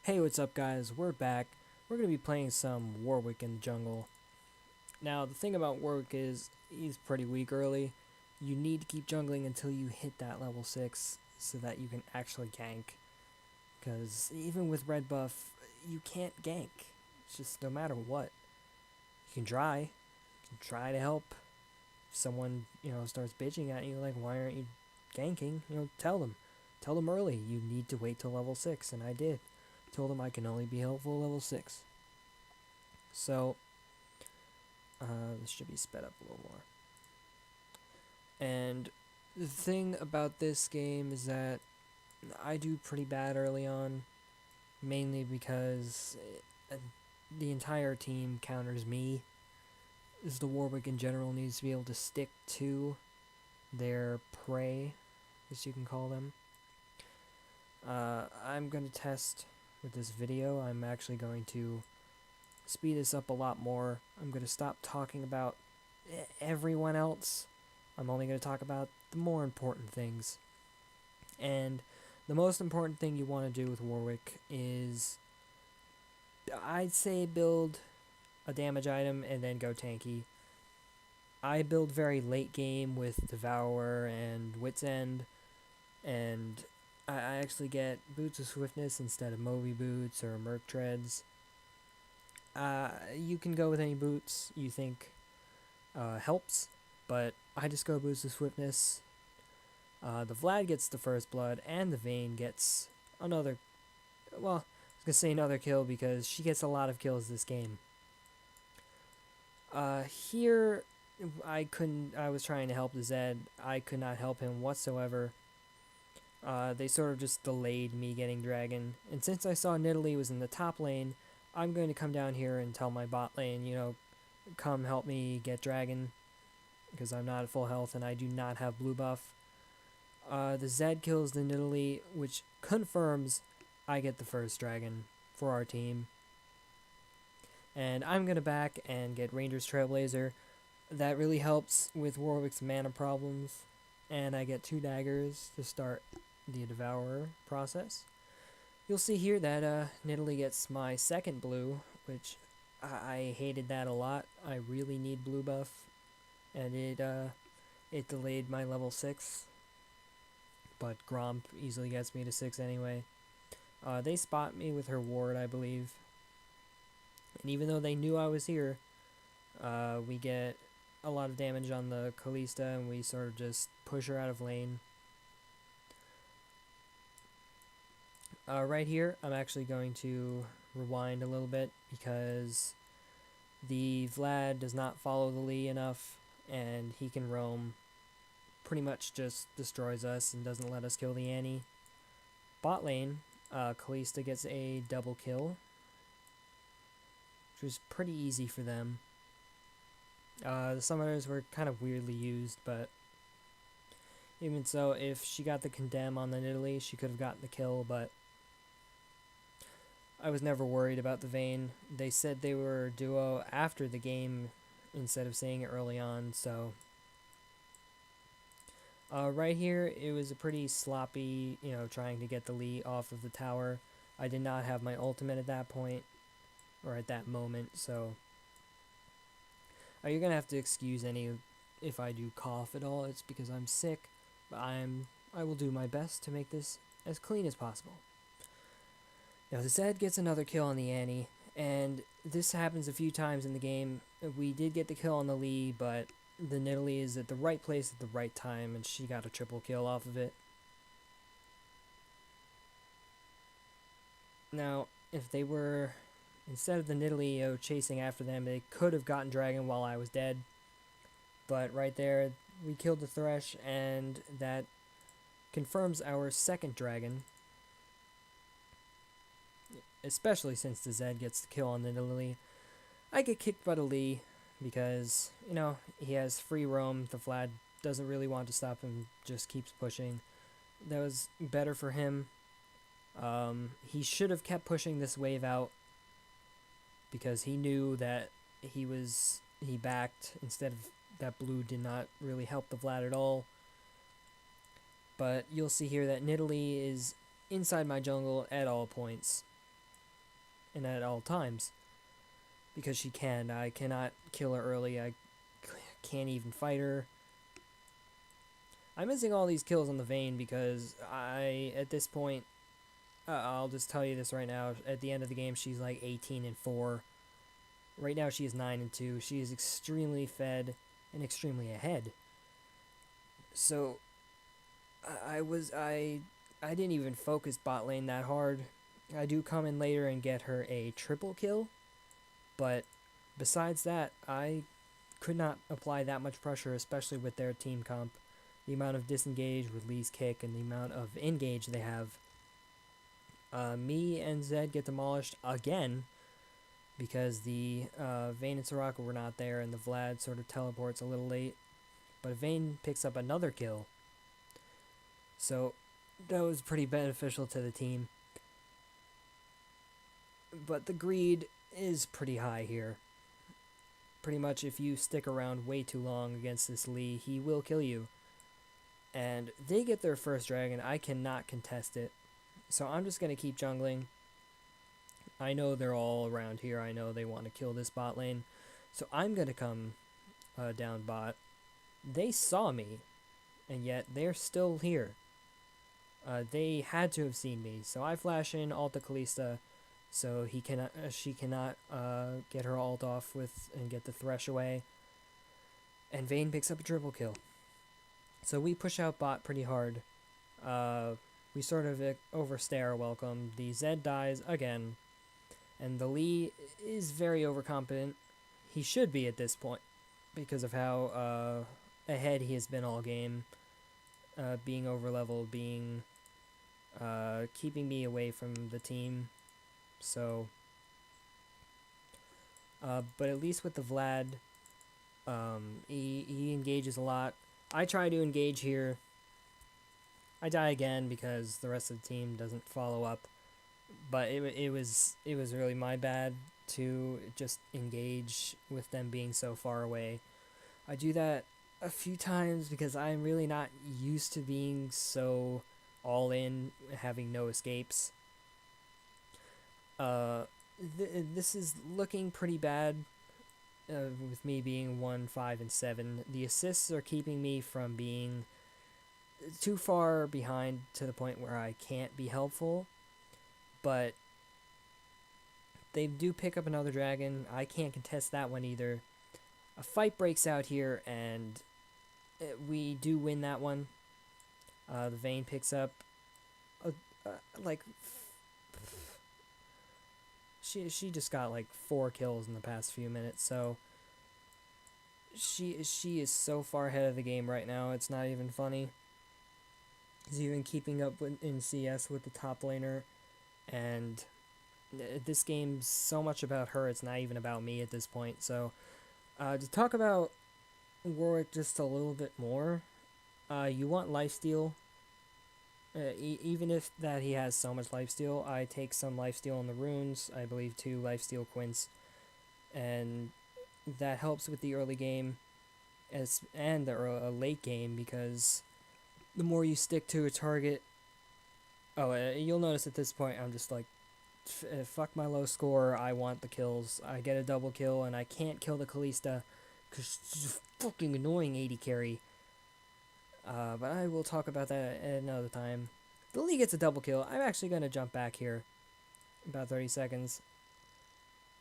Hey, what's up guys? We're back. We're going to be playing some Warwick in the jungle. Now, the thing about Warwick is he's pretty weak early. You need to keep jungling until you hit that level 6 so that you can actually gank. Because even with red buff, you can't gank. It's just no matter what. You can try. You can try to help. If someone, starts bitching at you like, why aren't you ganking? Tell them. Tell them early. You need to wait till level 6, and I did. Told him I can only be helpful level 6. So, this should be sped up a little more. And the thing about this game is that I do pretty bad early on, mainly because the entire team counters me. As the Warwick in general needs to be able to stick to their prey, as you can call them. I'm going to test with this video. I'm actually going to speed this up a lot more. I'm going to stop talking about everyone else. I'm only going to talk about the more important things. And the most important thing you want to do with Warwick is, I'd say, build a damage item and then go tanky. I build very late game with Devourer and Wit's End, and I actually get Boots of Swiftness instead of Moby Boots or Merc Treads. You can go with any boots you think helps, but I just go Boots of Swiftness. The Vlad gets the first blood, and the Vayne gets another, well, I was going to say another kill because she gets a lot of kills this game. Here, I was trying to help the Zed. I could not help him whatsoever. They sort of just delayed me getting dragon. And since I saw Nidalee was in the top lane, I'm going to come down here and tell my bot lane, come help me get dragon. Because I'm not at full health and I do not have blue buff. The Zed kills the Nidalee, which confirms I get the first dragon for our team. And I'm going to back and get Ranger's Trailblazer. That really helps with Warwick's mana problems. And I get 2 daggers to start the Devourer process. You'll see here that Nidalee gets my second blue, which I hated that a lot. I really need blue buff, and it delayed my level 6. But Gromp easily gets me to 6 anyway. They spot me with her ward, I believe. And even though they knew I was here, we get a lot of damage on the Kalista, and we sort of just push her out of lane. Right here, I'm actually going to rewind a little bit because the Vlad does not follow the Lee enough, and he can roam. Pretty much just destroys us and doesn't let us kill the Annie. Bot lane, Kalista gets a double kill, which was pretty easy for them. The summoners were kind of weirdly used, but even so, if she got the condemn on the Nidalee, she could have gotten the kill, but I was never worried about the Vayne. They said they were a duo after the game instead of saying it early on, so right here, it was a pretty sloppy, trying to get the Lee off of the tower. I did not have my ultimate at that point, or at that moment, so you're going to have to excuse any if I do cough at all. It's because I'm sick, but I will do my best to make this as clean as possible. Now, the Zed gets another kill on the Annie, and this happens a few times in the game. We did get the kill on the Lee, but the Nidalee is at the right place at the right time, and she got a triple kill off of it. Now, if they were, instead of the Nidalee chasing after them, they could have gotten dragon while I was dead. But right there, we killed the Thresh, and that confirms our second dragon. Especially since the Zed gets the kill on the Nidalee. I get kicked by the Lee because, he has free roam. The Vlad doesn't really want to stop him, just keeps pushing. That was better for him. He should have kept pushing this wave out because he knew that he backed instead of that blue did not really help the Vlad at all. But you'll see here that Nidalee is inside my jungle at all points. and at all times. Because she can. I cannot kill her early. I can't even fight her. I'm missing all these kills on the Vayne because at this point, I'll just tell you this right now. At the end of the game, she's like 18-4. Right now, she is 9-2. She is extremely fed and extremely ahead. So, I didn't even focus bot lane that hard. I do come in later and get her a triple kill, but besides that, I could not apply that much pressure, especially with their team comp. The amount of disengage with Lee's kick and the amount of engage they have. Me and Zed get demolished again because the Vayne and Soraka were not there and the Vlad sort of teleports a little late. But Vayne picks up another kill. So that was pretty beneficial to the team. But the greed is pretty high here. Pretty much if you stick around way too long against this Lee, he will kill you. And they get their first dragon. I cannot contest it. So I'm just going to keep jungling. I know they're all around here. I know they want to kill this bot lane. So I'm going to come down bot. They saw me. And yet they're still here. They had to have seen me. So I flash in Alta Kalista. So she cannot get her ult off with and get the Thresh away. And Vayne picks up a triple kill. So we push out bot pretty hard. We sort of overstay our welcome. The Zed dies again. And the Lee is very overconfident. He should be at this point. Because of how ahead he has been all game. Being overleveled, keeping me away from the team. So, but at least with the Vlad, he engages a lot. I try to engage here. I die again because the rest of the team doesn't follow up. But it was really my bad to just engage with them being so far away. I do that a few times because I'm really not used to being so all in, having no escapes. This is looking pretty bad. With me being 1, 5, and 7, the assists are keeping me from being too far behind to the point where I can't be helpful. But they do pick up another dragon. I can't contest that one either. A fight breaks out here, and we do win that one. The Vayne picks up She just got like 4 kills in the past few minutes, so she is so far ahead of the game right now, it's not even funny. She's even keeping up in CS with the top laner, and this game's so much about her, it's not even about me at this point. So to talk about Warwick just a little bit more, you want lifesteal. Even if that he has so much lifesteal, I take some lifesteal in the runes. I believe 2 lifesteal Quints, and that helps with the early game and the late game, because the more you stick to a target. You'll notice at this point I'm just like, fuck my low score. I want the kills. I get a double kill and I can't kill the Kalista because she's a fucking annoying 80 carry. But I will talk about that at another time. The Lee gets a double kill. I'm actually going to jump back here. About 30 seconds.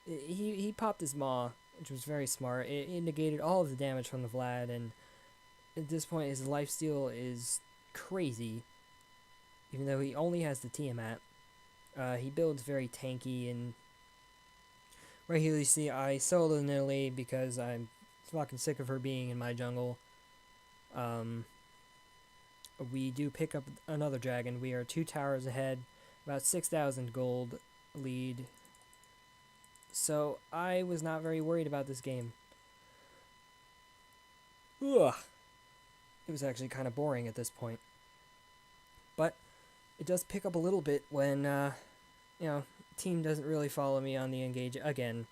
He popped his maw, which was very smart. It negated all of the damage from the Vlad, and at this point his lifesteal is crazy. Even though he only has the Tiamat. He builds very tanky, and right here you see I soloed Nidalee because I'm fucking sick of her being in my jungle. We do pick up another dragon. We are 2 towers ahead, about 6,000 gold lead. So I was not very worried about this game. Ugh. It was actually kind of boring at this point. But it does pick up a little bit when, team doesn't really follow me on the engage again.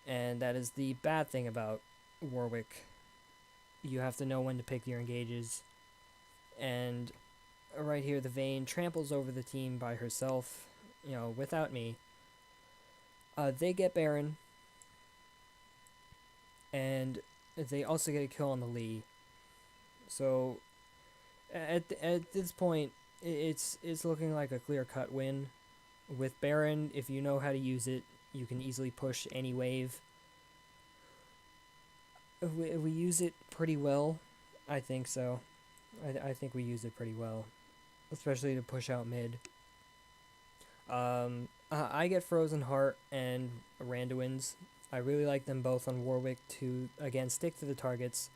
And that is the bad thing about Warwick. You have to know when to pick your engages. And right here, the Vayne tramples over the team by herself, without me. They get Baron, and they also get a kill on the Lee. So at this point, it's looking like a clear cut win. With Baron, if you know how to use it, you can easily push any wave. We use it pretty well, I think so. I think we use it pretty well, especially to push out mid. I get Frozen Heart and Randuin's. I really like them both on Warwick to, again, stick to the targets.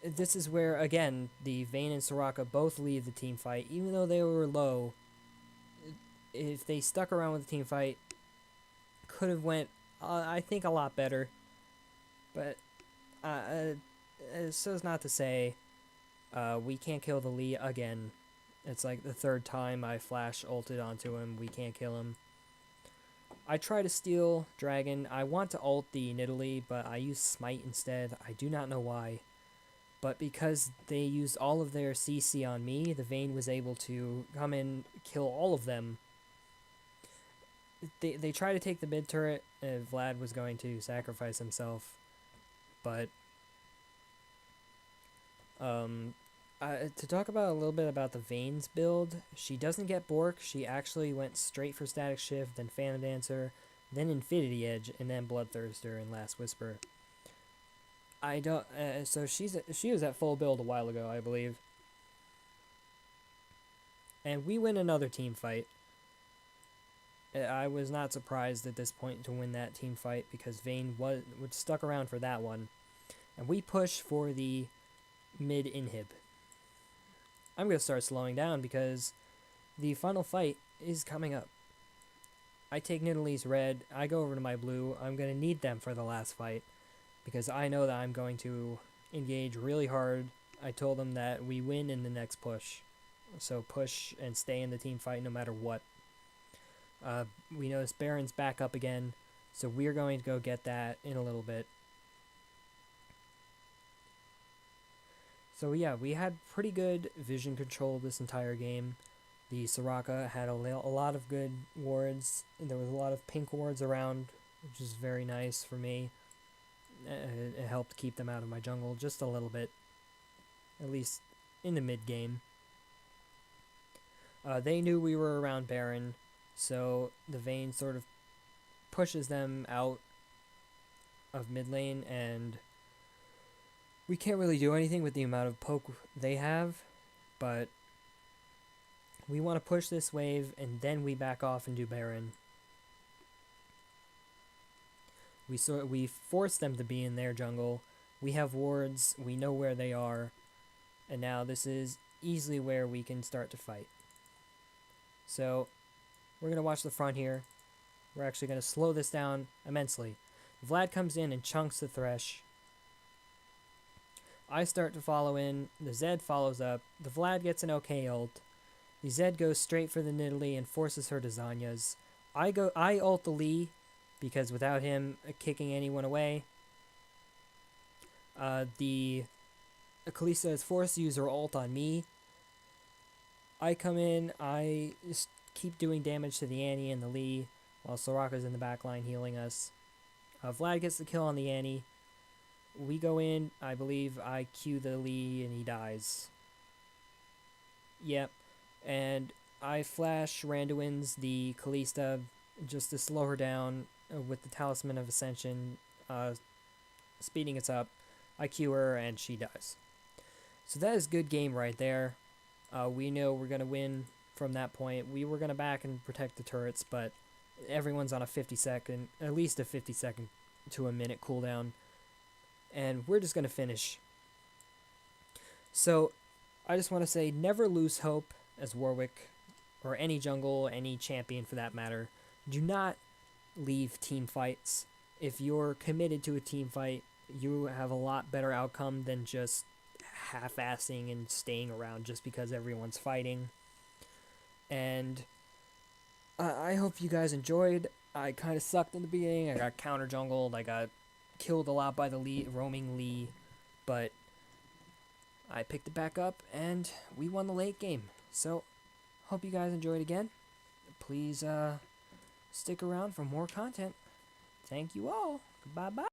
This is where, again, the Vayne and Soraka both leave the team fight. Even though they were low, if they stuck around with the team fight, could have went, I think, a lot better. But, so as not to say, we can't kill the Lee again. It's like the third time I flash ulted onto him. We can't kill him. I try to steal Dragon. I want to ult the Nidalee, but I use Smite instead. I do not know why. But because they used all of their CC on me, the Vayne was able to come in, kill all of them. They try to take the mid turret. Vlad was going to sacrifice himself. But to talk about a little bit about the Vayne's build, she doesn't get Bork. She actually went straight for Static Shift, then Phantom Dancer, then Infinity Edge, and then Bloodthirster and Last Whisper. I don't. So she was at full build a while ago, I believe. And we win another team fight. I was not surprised at this point to win that team fight because Vayne was stuck around for that one, and we push for the mid inhib. I'm going to start slowing down because the final fight is coming up. I take Nidalee's red, I go over to my blue. I'm going to need them for the last fight because I know that I'm going to engage really hard. I told them that we win in the next push. So push and stay in the team fight no matter what. We notice Baron's back up again, so we're going to go get that in a little bit. So yeah, we had pretty good vision control this entire game. The Soraka had a lot of good wards. There was a lot of pink wards around, which is very nice for me. It helped keep them out of my jungle just a little bit, at least in the mid game. They knew we were around Baron, so the Vayne sort of pushes them out of mid lane, and we can't really do anything with the amount of poke they have, but we want to push this wave, and then we back off and do Baron. We force them to be in their jungle. We have wards, we know where they are, and now this is easily where we can start to fight. So, we're going to watch the front here. We're actually going to slow this down immensely. Vlad comes in and chunks the Thresh. I start to follow in. The Zed follows up. The Vlad gets an okay ult. The Zed goes straight for the Nidalee and forces her to Zanya's. I ult the Lee because without him kicking anyone away, the Kalista is forced to use her ult on me. I come in, I just keep doing damage to the Annie and the Lee, while Soraka's in the back line healing us. Vlad gets the kill on the Annie. We go in, I believe I Q the Lee, and he dies. Yep, and I flash Randuin's the Kalista just to slow her down with the Talisman of Ascension, speeding us up. I Q her, and she dies. So that is good game right there. We know we're going to win from that point. We were going to back and protect the turrets, but everyone's on a 50-second, at least a 50-second to a minute cooldown, and we're just going to finish. So I just want to say never lose hope as Warwick, or any jungle, any champion for that matter. Do not leave team fights. If you're committed to a team fight, you have a lot better outcome than just half-assing and staying around just because everyone's fighting. And I hope you guys enjoyed. I kind of sucked in the beginning. I got counter jungled. I got killed a lot by the roaming Lee, but I picked it back up and we won the late game. So hope you guys enjoyed again. Please stick around for more content. Thank you all. Bye bye.